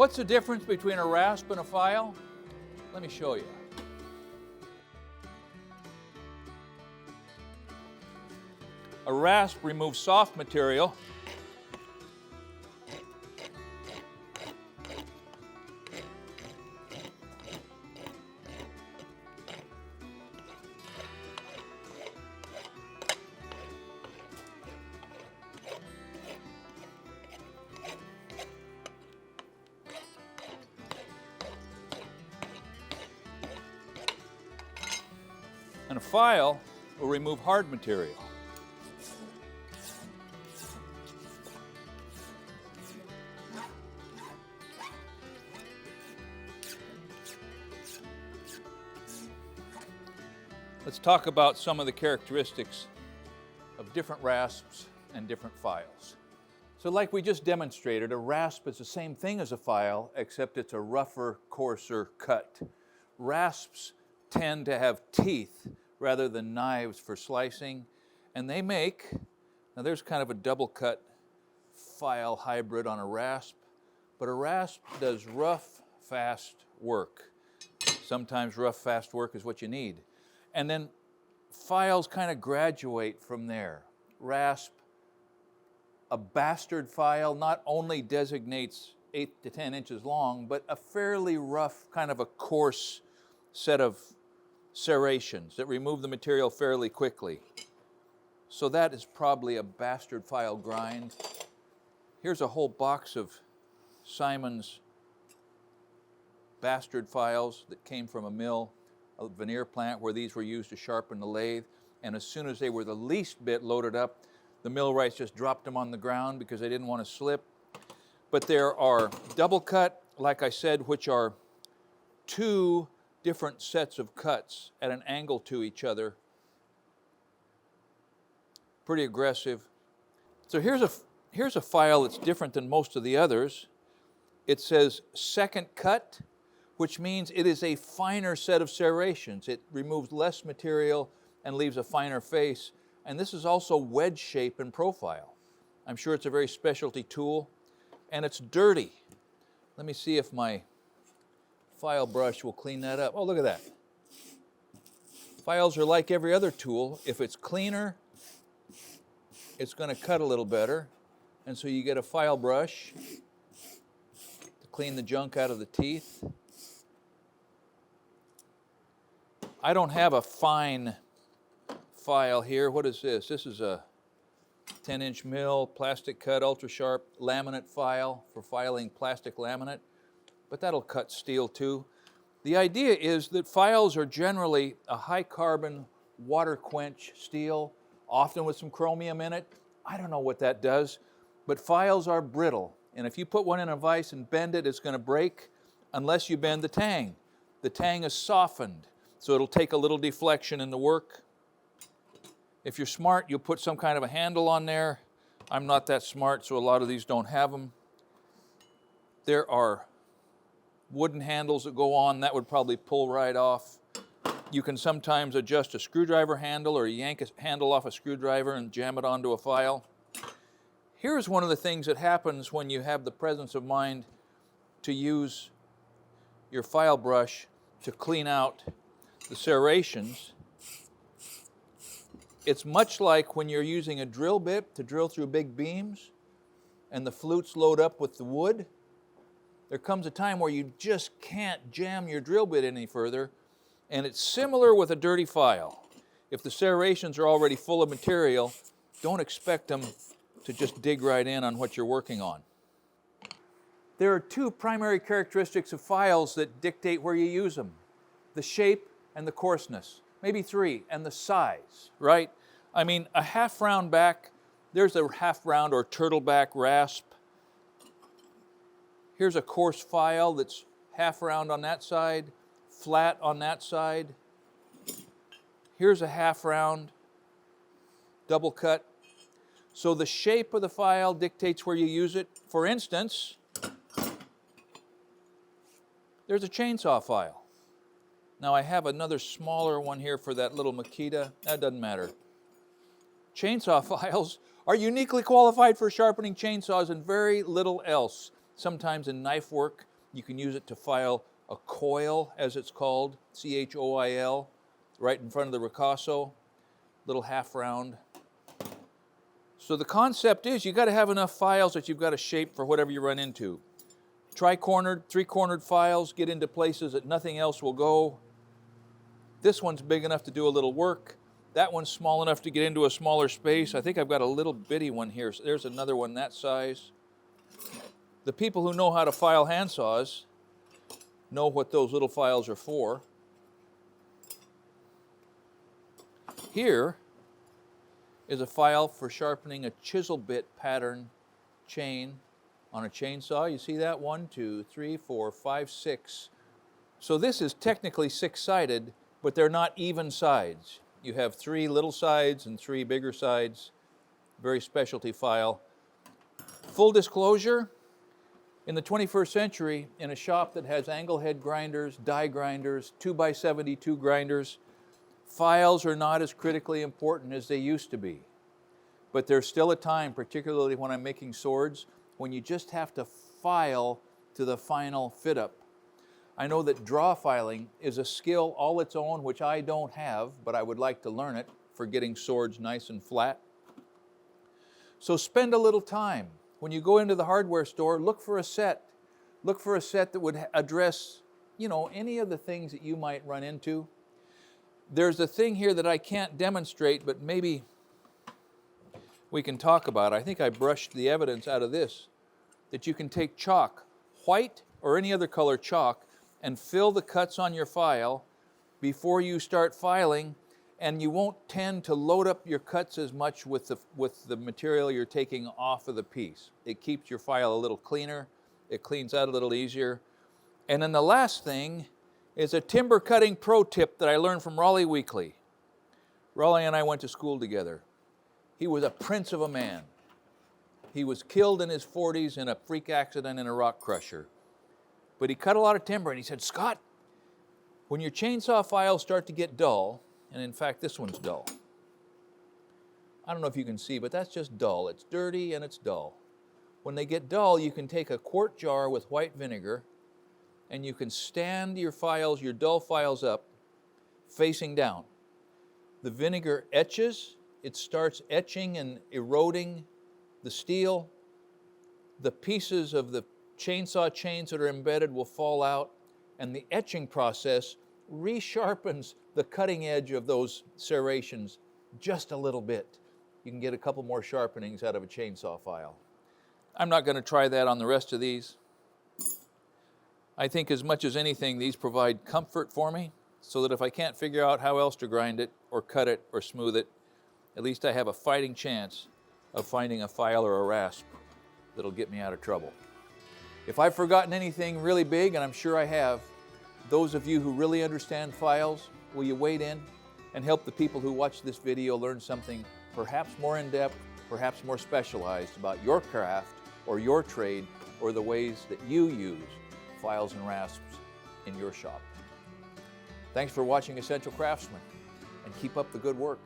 What's the difference between a rasp and a file? Let me show you. A rasp removes soft material. And a file will remove hard material. Let's talk about some of the characteristics of different rasps and different files. So like we just demonstrated, a rasp is the same thing as a file, except it's a rougher, coarser cut. Rasps tend to have teeth rather than knives for slicing, and they make, now there's kind of a double cut file hybrid on a rasp, but a rasp does rough, fast work. Sometimes rough, fast work is what you need. And then files kind of graduate from there. Rasp, a bastard file, not only designates 8 to 10 inches long, but a fairly rough, kind of a coarse set of serrations that remove the material fairly quickly. So that is probably a bastard file grind. Here's a whole box of Simon's bastard files that came from a mill, a veneer plant where these were used to sharpen the lathe. And as soon as they were the least bit loaded up, the millwrights just dropped them on the ground because they didn't want to slip. But there are double cut, like I said, which are 2 different sets of cuts at an angle to each other. Pretty aggressive. So here's a file that's different than most of the others. It says second cut, which means it is a finer set of serrations. It removes less material and leaves a finer face. And this is also wedge shape and profile. I'm sure it's a very specialty tool, and it's dirty. Let me see if my file brush will clean that up. Oh, look at that. Files are like every other tool. If it's cleaner, it's going to cut a little better. And so you get a file brush to clean the junk out of the teeth. I don't have a fine file here. What is this? This is a 10-inch mill, plastic cut, ultra sharp laminate file for filing plastic laminate, but that'll cut steel too. The idea is that files are generally a high carbon, water quench steel, often with some chromium in it. I don't know what that does, but files are brittle. And if you put one in a vise and bend it, it's going to break unless you bend the tang. The tang is softened, so it'll take a little deflection in the work. If you're smart, you'll put some kind of a handle on there. I'm not that smart, so a lot of these don't have them. There are wooden handles that go on. That would probably pull right off. You can sometimes adjust a screwdriver handle or yank a handle off a screwdriver and jam it onto a file. Here's one of the things that happens when you have the presence of mind to use your file brush to clean out the serrations. It's much like when you're using a drill bit to drill through big beams and the flutes load up with the wood. There comes a time where you just can't jam your drill bit any further, and it's similar with a dirty file. If the serrations are already full of material, don't expect them to just dig right in on what you're working on. There are 2 primary characteristics of files that dictate where you use them: the shape and the coarseness. Maybe 3, and the size, right? I mean, a half round back, there's a half round or turtle back rasp. Here's a coarse file that's half round on that side, flat on that side. Here's a half round, double cut. So the shape of the file dictates where you use it. For instance, there's a chainsaw file. Now I have another smaller one here for that little Makita. That doesn't matter. Chainsaw files are uniquely qualified for sharpening chainsaws and very little else. Sometimes in knife work, You can use it to file a coil, as it's called, C-H-O-I-L, right in front of the ricasso, little half round. So the concept is you got to have enough files that you've got a shape for whatever you run into. Tri-cornered, three-cornered files get into places that nothing else will go. This one's big enough to do a little work. That one's small enough to get into a smaller space. I think I've got a little bitty one here. So there's another one that size. The people who know how to file handsaws know what those little files are for. Here is a file for sharpening a chisel bit pattern chain on a chainsaw. You see that? 1, 2, 3, 4, 5, 6. So this is technically 6-sided, but they're not even sides. You have 3 little sides and 3 bigger sides. Very specialty file. Full disclosure, in the 21st century, in a shop that has angle head grinders, die grinders, 2x72 grinders, files are not as critically important as they used to be. But there's still a time, particularly when I'm making swords, when you just have to file to the final fit up. I know that draw filing is a skill all its own, which I don't have, but I would like to learn it for getting swords nice and flat. So spend a little time. When you go into the hardware store, look for a set. Look for a set that would address, any of the things that you might run into. There's a thing here that I can't demonstrate, but maybe we can talk about. I think I brushed the evidence out of this, that you can take chalk, white or any other color chalk, and fill the cuts on your file before you start filing, and you won't tend to load up your cuts as much with the material you're taking off of the piece. It keeps your file a little cleaner, it cleans out a little easier. And then the last thing is a timber cutting pro tip that I learned from Raleigh Weekly. Raleigh and I went to school together. He was a prince of a man. He was killed in his 40s in a freak accident in a rock crusher. But he cut a lot of timber, and he said, Scott, when your chainsaw files start to get dull, and in fact this one's dull. I don't know if you can see, but that's just dull. It's dirty and it's dull. When they get dull, you can take a quart jar with white vinegar, and you can stand your files, your dull files up, facing down. The vinegar etches. It starts etching and eroding the steel. The pieces of the chainsaw chains that are embedded will fall out, and the etching process resharpens the cutting edge of those serrations just a little bit. You can get a couple more sharpenings out of a chainsaw file. I'm not going to try that on the rest of these. I think as much as anything, these provide comfort for me, so that if I can't figure out how else to grind it or cut it or smooth it, at least I have a fighting chance of finding a file or a rasp that'll get me out of trouble. If I've forgotten anything really big, and I'm sure I have, those of you who really understand files, will you wade in and help the people who watch this video learn something perhaps more in-depth, perhaps more specialized about your craft or your trade or the ways that you use files and rasps in your shop. Thanks for watching Essential Craftsman, and keep up the good work.